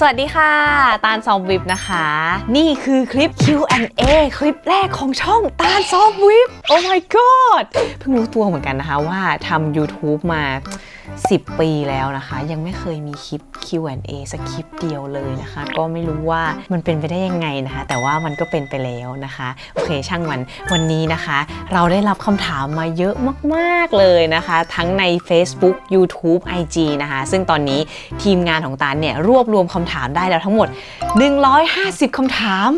สวัสดีค่ะตาลซอฟวิปนะคะนี่คือคลิป Q&A คลิปแรกของช่องตาลซอฟวิปโอ้ my god เพิ่งรู้ตัวเหมือนกันนะคะว่าทำ YouTube มา10 ปีแล้วนะคะยังไม่เคยมีคลิป Q&A สักคลิปเดียวเลยนะคะก็ไม่รู้ว่ามันเป็นไปได้ยังไงนะคะแต่ว่ามันก็เป็นไปแล้วนะคะโอเคช่างมันวันนี้นะคะเราได้รับคำถามมาเยอะมากๆเลยนะคะทั้งใน Facebook YouTube IG นะคะซึ่งตอนนี้ทีมงานของตาลเนี่ยรวบรวมคำถามได้แล้วทั้งหมด150คำถาม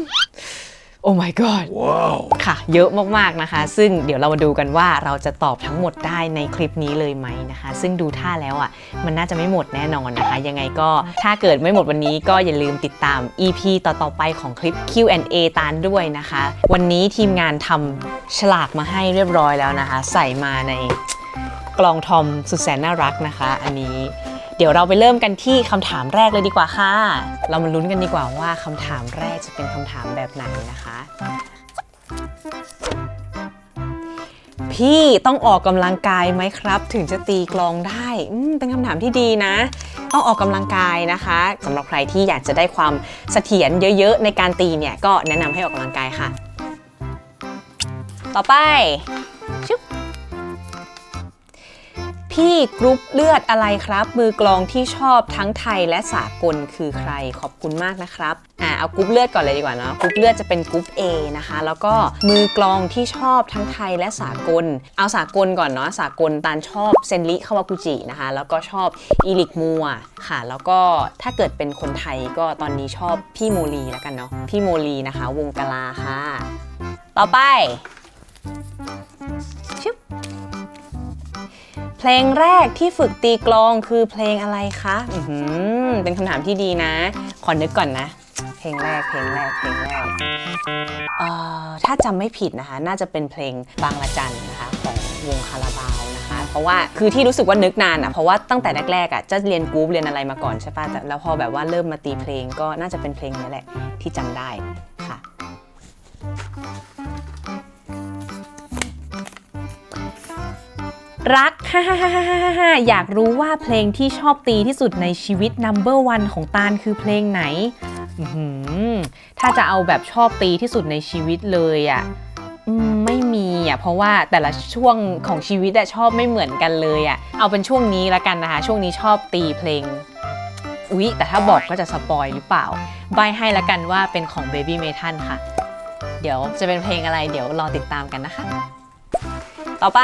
โอ้ my god ว้าวค่ะเยอะมากๆนะคะซึ่งเดี๋ยวเรามาดูกันว่าเราจะตอบทั้งหมดได้ในคลิปนี้เลยไหมนะคะซึ่งดูท่าแล้วอ่ะมันน่าจะไม่หมดแน่นอนนะคะยังไงก็ถ้าเกิดไม่หมดวันนี้ก็อย่าลืมติดตาม EP ต่อๆไปของคลิป Q&A ตาลด้วยนะคะวันนี้ทีมงานทำฉลากมาให้เรียบร้อยแล้วนะคะใส่มาในกล่องทอมสุดแสนน่ารักนะคะอันนี้เดี๋ยวเราไปเริ่มกันที่คำถามแรกเลยดีกว่าค่ะเรามาลุ้นกันดีกว่าว่าคำถามแรกจะเป็นคำถามแบบไหนนะคะพี่ต้องออกกำลังกายไหมครับถึงจะตีกลองได้เป็นคำถามที่ดีนะต้องออกกำลังกายนะคะสำหรับใครที่อยากจะได้ความเสถียรเยอะๆในการตีเนี่ยก็แนะนำให้ออกกำลังกายค่ะต่อไปชุบพี่กรุ๊ปเลือดอะไรครับมือกลองที่ชอบทั้งไทยและสากลคือใครขอบคุณมากนะครับเอากรุ๊ปเลือดก่อนเลยดีกว่าเนาะกรุ๊ปเลือดจะเป็นกรุ๊ป A นะคะแล้วก็มือกลองที่ชอบทั้งไทยและสากลเอาสากลก่อนเนาะสากลตาลชอบเซนริคาวากุจินะคะแล้วก็ชอบอีริกมัวค่ะแล้วก็ถ้าเกิดเป็นคนไทยก็ตอนนี้ชอบพี่โมลีแล้วกันเนาะพี่โมลีนะคะวงกลาค่ะต่อไปชุบเพลงแรกที่ฝึกตีกลองคือเพลงอะไรคะเป็นคำถามที่ดีนะขอนึกก่อนนะเพลงแรกถ้าจำไม่ผิดนะคะน่าจะเป็นเพลงบางละจันนะคะของวงคาราบาวนะคะเพราะว่าคือที่รู้สึกว่านึกนานอ่ะเพราะว่าตั้งแต่แรกๆอ่ะจะเรียนกรุ๊ปเรียนอะไรมาก่อนใช่ป่ะแต่แล้วพอแบบว่าเริ่มมาตีเพลงก็น่าจะเป็นเพลงนี้แหละที่จำได้ค่ะรักอยากรู้ว่าเพลงที่ชอบตีที่สุดในชีวิต number one ของตาลคือเพลงไหนถ้าจะเอาแบบชอบตีที่สุดในชีวิตเลยอ่ะไม่มีอ่ะเพราะว่าแต่ละช่วงของชีวิตชอบไม่เหมือนกันเลยอ่ะเอาเป็นช่วงนี้ละกันนะคะช่วงนี้ชอบตีเพลงแต่ถ้าบอกก็จะสปอยหรือเปล่าใบให้ละกันว่าเป็นของ Baby Metal ค่ะเดี๋ยวจะเป็นเพลงอะไรเดี๋ยวรอติดตามกันนะคะต่อไป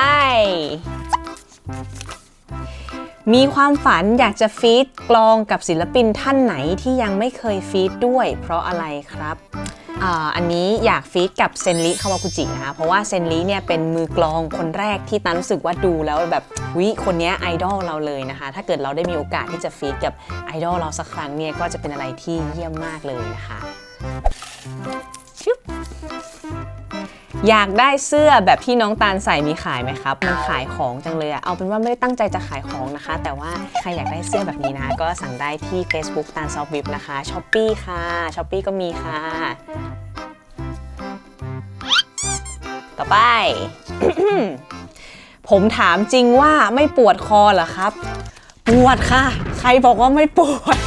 มีความฝันอยากจะฟีดกลองกับศิลปินท่านไหนที่ยังไม่เคยฟีดด้วยเพราะอะไรครับอันนี้อยากฟีดกับเซนริคาวากุจินะคะเพราะว่าเซนริเนี่ยเป็นมือกลองคนแรกที่ตารู้สึกว่าดูแล้วแบบคนนี้ไอดอลเราเลยนะคะถ้าเกิดเราได้มีโอกาสที่จะฟีดกับไอดอลเราสักครั้งเนี่ยก็จะเป็นอะไรที่เยี่ยมมากเลยนะคะอยากได้เสื้อแบบที่น้องตาลใส่มีขายไหมครับมันขายของจังเลยเอาเป็นว่าไม่ได้ตั้งใจจะขายของนะคะแต่ว่าใครอยากได้เสื้อแบบนี้นะก็สั่งได้ที่ Facebook ตาลซอฟวิปนะคะ Shopee ค่ะ Shopee ก็มีค่ะต่อไป ผมถามจริงว่าไม่ปวดคอเหรอครับปวดค่ะใครบอกว่าไม่ปวด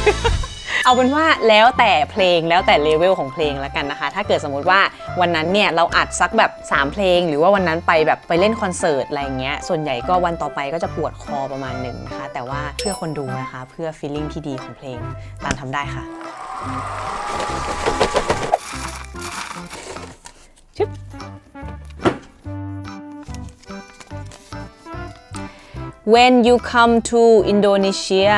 เอาเป็นว่าแล้วแต่เพลงแล้วแต่เลเวลของเพลงแล้วกันนะคะถ้าเกิดสมมุติว่าวันนั้นเนี่ยเราอัดสักแบบ3เพลงหรือว่าวันนั้นไปเล่นคอนเสิร์ตอะไรเงี้ยส่วนใหญ่ก็วันต่อไปก็จะปวดคอประมาณหนึ่งนะคะแต่ว่าเพื่อคนดูนะคะเพื่อฟีลลิ่งที่ดีของเพลงตามทำได้ค่ะชึบWhen you come to Indonesia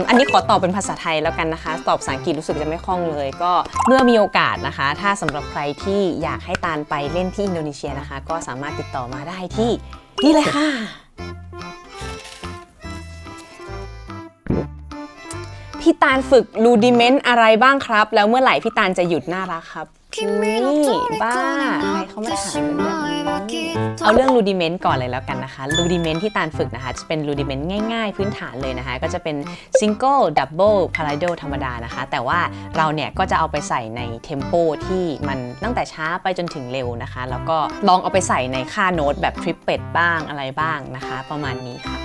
อันนี้ขอตอบเป็นภาษาไทยแล้วกันนะคะตอบภาษาอังกฤษรู้สึกจะไม่คล่องเลยก็เมื่อมีโอกาสนะคะถ้าสำหรับใครที่อยากให้ตาลไปเล่นที่อินโดนีเซียนะคะก็สามารถติดต่อมาได้ที่นี่เลยค่ะพี่ตาลฝึกรูดิเมนต์อะไรบ้างครับแล้วเมื่อไหร่พี่ตาลจะหยุดน่ารักครับ บ้าใครเขามาถามเรื่องนี้เอาเรื่องรูดิเมนต์ก่อนเลยแล้วกันนะคะรูดิเมนต์ที่ตาลฝึกนะคะจะเป็นรูดิเมนต์ง่ายๆพื้นฐานเลยนะคะก็จะเป็นซิงเกิลดับเบิลพาราโดธรรมดานะคะแต่ว่าเราเนี่ยก็จะเอาไปใส่ในเทมโปที่มันตั้งแต่ช้าไปจนถึงเร็วนะคะแล้วก็ลองเอาไปใส่ในค่าโน้ตแบบทริปเป็ดบ้างอะไรบ้างนะคะประมาณนี้ค่ะ1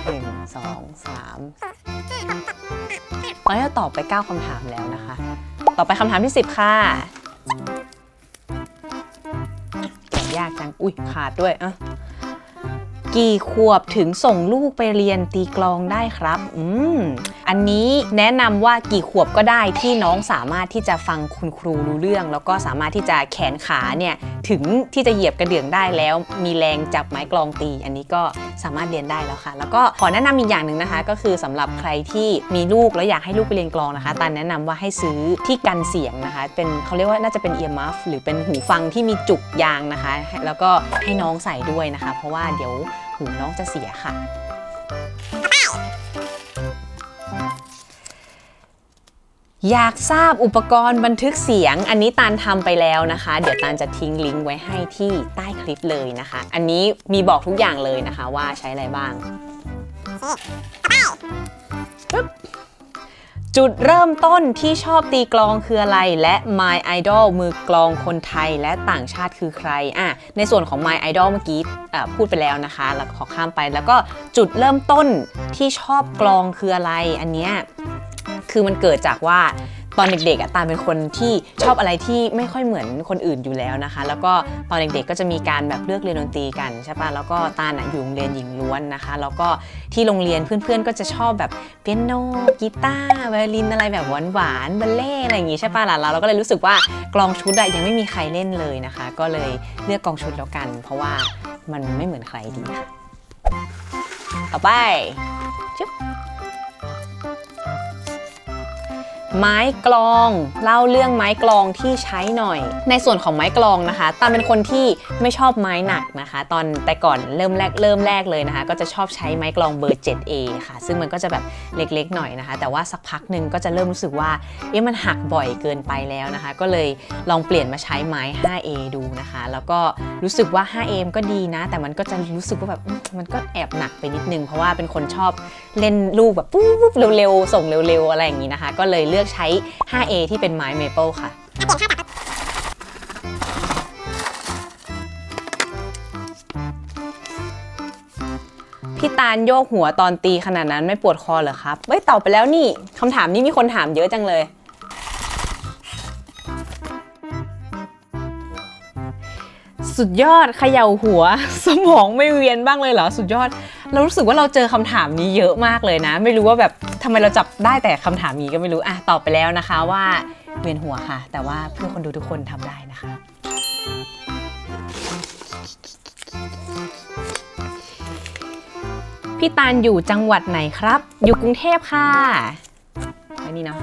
2 3ตอนนี้เราตอบไป9คำถามแล้วนะคะต่อไปคำถามที่10ค่ะยากจังอุ๊ยขาดด้วยอ่ะกี่ขวบถึงส่งลูกไปเรียนตีกลองได้ครับอันนี้แนะนำว่ากี่ขวบก็ได้ที่น้องสามารถที่จะฟังคุณครูรู้เรื่องแล้วก็สามารถที่จะแขนขาเนี่ยถึงที่จะเหยียบกระเดื่องได้แล้วมีแรงจับไม้กลองตีอันนี้ก็สามารถเรียนได้แล้วค่ะแล้วก็ขอแนะนำอีกอย่างหนึ่งนะคะก็คือสำหรับใครที่มีลูกแล้วอยากให้ลูกไปเรียนกลองนะคะตาแนะนำว่าให้ซื้อที่กันเสียงนะคะเป็นเขาเรียกว่าน่าจะเป็นเอียร์มัฟหรือเป็นหูฟังที่มีจุกยางนะคะแล้วก็ให้น้องใส่ด้วยนะคะเพราะว่าเดี๋ยวหูน้องจะเสียค่ะอยากทราบอุปกรณ์บันทึกเสียงอันนี้ตาลทำไปแล้วนะคะเดี๋ยวตาลจะทิ้งลิงก์ไว้ให้ที่ใต้คลิปเลยนะคะอันนี้มีบอกทุกอย่างเลยนะคะว่าใช้อะไรบ้างจุดเริ่มต้นที่ชอบตีกลองคืออะไรและ My Idol มือกลองคนไทยและต่างชาติคือใครในส่วนของ My Idol เมื่อกี้พูดไปแล้วนะคะแล้วขอข้ามไปแล้วก็จุดเริ่มต้นที่ชอบกลองคืออะไรอันเนี้ยคือมันเกิดจากว่าตอนเด็กๆตาลเป็นคนที่ชอบอะไรที่ไม่ค่อยเหมือนคนอื่นอยู่แล้วนะคะแล้วก็ตอนเด็กๆก็จะมีการแบบเลือกเรียนดนตรีกันใช่ปะแล้วก็ตาลอยู่โรงเรียนหญิงล้วนนะคะแล้วก็ที่โรงเรียนเพื่อนๆก็จะชอบแบบเปียโนกีตาร์ไวโอลินอะไรแบบหวานๆบัลเล่อะไรอย่างงี้ใช่ปะล่ะเราก็เลยรู้สึกว่ากลองชุดยังไม่มีใครเล่นเลยนะคะก็เลยเลือกกลองชุดแล้วกันเพราะว่ามันไม่เหมือนใครดีค่ะต่อไปไม้กลองเล่าเรื่องไม้กลองที่ใช้หน่อยในส่วนของไม้กลองนะคะตาเป็นคนที่ไม่ชอบไม้หนักนะคะตอนแต่ก่อนเริ่มแรกเลยนะคะก็จะชอบใช้ไม้กลองเบอร์ 7A ค่ะซึ่งมันก็จะแบบเล็กๆหน่อยนะคะแต่ว่าสักพักหนึ่งก็จะเริ่มรู้สึกว่ามันหักบ่อยเกินไปแล้วนะคะก็เลยลองเปลี่ยนมาใช้ไม้ 5A ดูนะคะแล้วก็รู้สึกว่า 5A ก็ดีนะแต่มันก็จะรู้สึกว่าแบบมันก็แอบหนักไปนิดนึงเพราะว่าเป็นคนชอบเล่นลูกแบบปุ๊บเร็วๆส่งเร็วๆอะไรอย่างนี้นะคะก็เลยเลือกใช้ 5A ที่เป็นไม้เมเปิลค่ะพี่ตาลโยกหัวตอนตีขนาดนั้นไม่ปวดคอเหรอครับตอบไปแล้วนี่คำถามนี้มีคนถามเยอะจังเลยสุดยอดเขย่าหัวสมองไม่เวียนบ้างเลยเหรอสุดยอดเรารู้สึกว่าเราเจอคำถามนี้เยอะมากเลยนะไม่รู้ว่าแบบทำไมเราจับได้แต่คำถามนี้ก็ไม่รู้ตอบไปแล้วนะคะว่าเวียนหัวค่ะแต่ว่าเพื่อคนดูทุกคนทำได้นะคะพี่ตาลอยู่จังหวัดไหนครับอยู่กรุงเทพค่ะไว้นี่เนาะ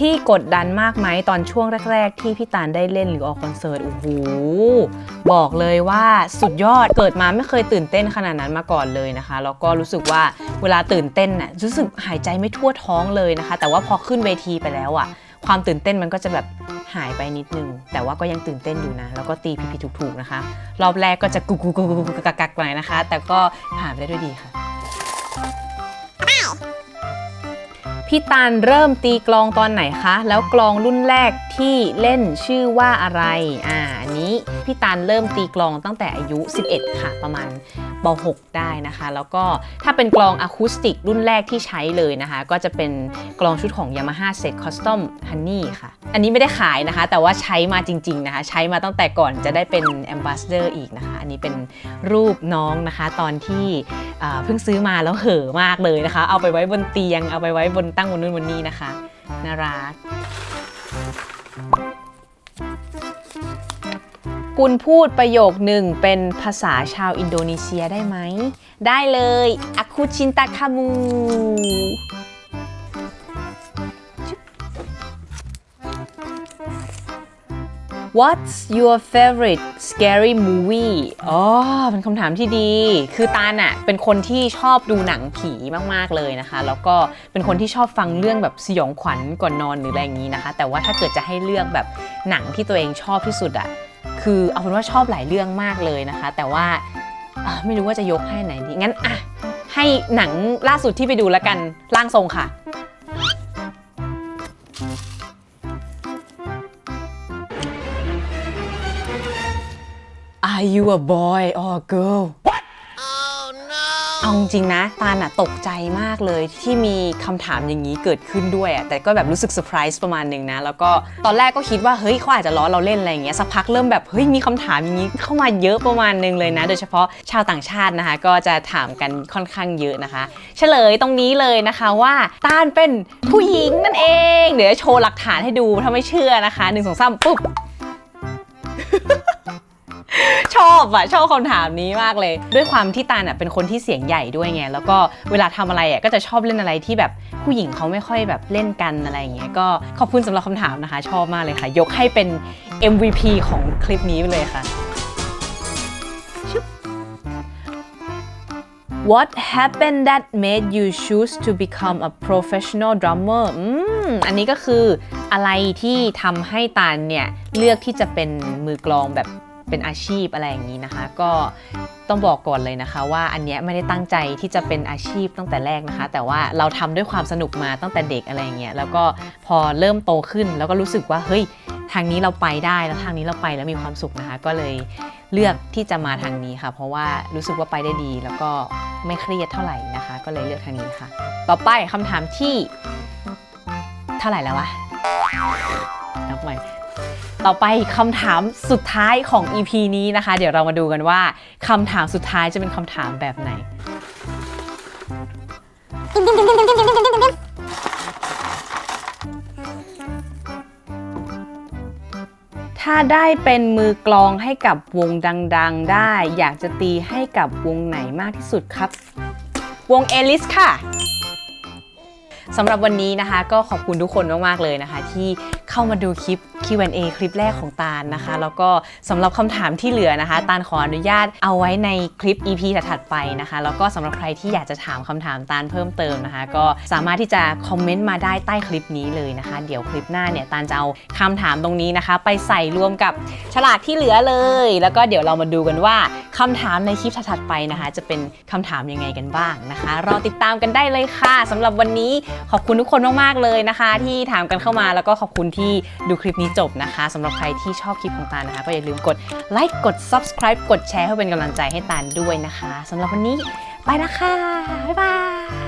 พี่กดดันมากไหมตอนช่วงแรกๆที่พี่ตาลได้เล่นหรือออกคอนเสิร์ตโอ้โหบอกเลยว่าสุดยอดเกิดมาไม่เคยตื่นเต้นขนาดนั้นมาก่อนเลยนะคะแล้วก็รู้สึกว่าเวลาตื่นเต้นน่ะรู้สึกหายใจไม่ทั่วท้องเลยนะคะแต่ว่าพอขึ้นเวทีไปแล้วความตื่นเต้นมันก็จะแบบหายไปนิดนึงแต่ว่าก็ยังตื่นเต้นอยู่นะแล้วก็ตีผิดๆถูกๆนะคะรอบแรกก็จะกุกกักๆหน่อยนะคะแต่ก็ผ่านไปได้ด้วยดีค่ะพี่ตาลเริ่มตีกลองตอนไหนคะแล้วกลองรุ่นแรกที่เล่นชื่อว่าอะไรอันนี้พี่ตาลเริ่มตีกลองตั้งแต่อายุ11ค่ะประมาณป.6 ได้นะคะแล้วก็ถ้าเป็นกลองอะคูสติกรุ่นแรกที่ใช้เลยนะคะก็จะเป็นกลองชุดของ Yamaha Set Custom Honey ค่ะอันนี้ไม่ได้ขายนะคะแต่ว่าใช้มาจริงๆนะคะใช้มาตั้งแต่ก่อนจะได้เป็น Ambassador อีกนะคะอันนี้เป็นรูปน้องนะคะตอนที่เพิ่งซื้อมาแล้วเห่อมากเลยนะคะเอาไปไว้บนเตียงเอาไปไว้บนตั้งบนนู่นบนนี่นะคะน่ารักคุณพูดประโยคหนึ่งเป็นภาษาชาวอินโดนีเซียได้ไหมได้เลยอาคุชินตาคามู What's your favorite scary movie อ๋อเป็นคำถามที่ดีคือตาลอะเป็นคนที่ชอบดูหนังผีมากๆเลยนะคะแล้วก็เป็นคนที่ชอบฟังเรื่องแบบสยองขวัญก่อนนอนหรืออะไรอย่างนี้นะคะแต่ว่าถ้าเกิดจะให้เลือกแบบหนังที่ตัวเองชอบที่สุดอะคือเอาเป็นว่าชอบหลายเรื่องมากเลยนะคะแต่ว่าไม่รู้ว่าจะยกให้ไหนดีงั้นอะให้หนังล่าสุดที่ไปดูแล้วกันร่างทรงค่ะAre you a boy or a girl? Oh no! เอาจริงนะตาลน่ะตกใจมากเลยที่มีคำถามอย่างนี้เกิดขึ้นด้วยอ่ะแต่ก็แบบรู้สึกเซอร์ไพรส์ประมาณนึงนะแล้วก็ตอนแรกก็คิดว่าเฮ้ยเขาอาจจะล้อเราเล่นอะไรอย่างเงี้ยสักพักเริ่มแบบเฮ้ยมีคำถามอย่างนี้เข้ามาเยอะประมาณนึงเลยนะโดยเฉพาะชาวต่างชาตินะคะก็จะถามกันค่อนข้างเยอะนะคะเฉลยตรงนี้เลยนะคะว่าตาลเป็นผู้หญิงนั่นเองเดี๋ยวจะโชว์หลักฐานให้ดูถ้าไม่เชื่อนะคะ1 2 3ปุ๊บ ชอบคำถามนี้มากเลยด้วยความที่ตาลเป็นคนที่เสียงใหญ่ด้วยไงแล้วก็เวลาทำอะไรก็จะชอบเล่นอะไรที่แบบผู้หญิงเขาไม่ค่อยแบบเล่นกันอะไรอย่างเงี้ยก็ขอบคุณสำหรับคำถามนะคะชอบมากเลยค่ะยกให้เป็น MVP ของคลิปนี้ไปเลยค่ะ What happened that made you choose to become a professional drummer อันนี้ก็คืออะไรที่ทำให้ตาลเนี่ยเลือกที่จะเป็นมือกลองแบบเป็นอาชีพอะไรอย่างนี้นะคะก็ต้องบอกก่อนเลยนะคะว่าอันเนี้ยไม่ได้ตั้งใจที่จะเป็นอาชีพตั้งแต่แรกนะคะแต่ว่าเราทำด้วยความสนุกมาตั้งแต่เด็กอะไรอย่างเงี้ยแล้วก็พอเริ่มโตขึ้นแล้วก็รู้สึกว่าเฮ้ยทางนี้เราไปได้แล้วทางนี้เราไปแล้วมีความสุขนะคะก็เลยเลือกที่จะมาทางนี้ค่ะเพราะว่ารู้สึกว่าไปได้ดีแล้วก็ไม่เครียดเท่าไหร่นะคะก็เลยเลือกทางนี้ค่ะต่อไปคำถามที่เท่าไหร่แล้ววะนับใหม่ต่อไปคำถามสุดท้ายของ EP นี้นะคะเดี๋ยวเรามาดูกันว่าคำถามสุดท้ายจะเป็นคำถามแบบไหนถ้าได้เป็นมือกลองให้กับวงดังๆได้อยากจะตีให้กับวงไหนมากที่สุดครับวงเอลิสค่ะสำหรับวันนี้นะคะก็ขอบคุณทุกคนมากๆเลยนะคะที่เข้ามาดูคลิป Q&A คลิปแรกของตาลนะคะแล้วก็สำหรับคำถามที่เหลือนะคะตาลขออนุญาตเอาไว้ในคลิป EP ถัดไปนะคะแล้วก็สำหรับใครที่อยากจะถามคำถามตาลเพิ่มเติมนะคะก็สามารถที่จะคอมเมนต์มาได้ใต้คลิปนี้เลยนะคะเดี๋ยวคลิปหน้าเนี่ยตาลจะเอาคำถามตรงนี้นะคะไปใส่รวมกับฉลากที่เหลือเลยแล้วก็เดี๋ยวเรามาดูกันว่าคำถามในคลิปถัดไปนะคะจะเป็นคำถามยังไงกันบ้างนะคะรอติดตามกันได้เลยค่ะสำหรับวันนี้ขอบคุณทุกคนมากๆเลยนะคะที่ถามกันเข้ามาแล้วก็ขอบคุณที่ดูคลิปนี้จบนะคะสำหรับใครที่ชอบคลิปของตาลนะคะก็อย่าลืมกดไลค์กด Subscribe กดแชร์เพื่อเป็นกำลังใจให้ตาลด้วยนะคะสำหรับวันนี้ไปละค่ะบ๊ายบาย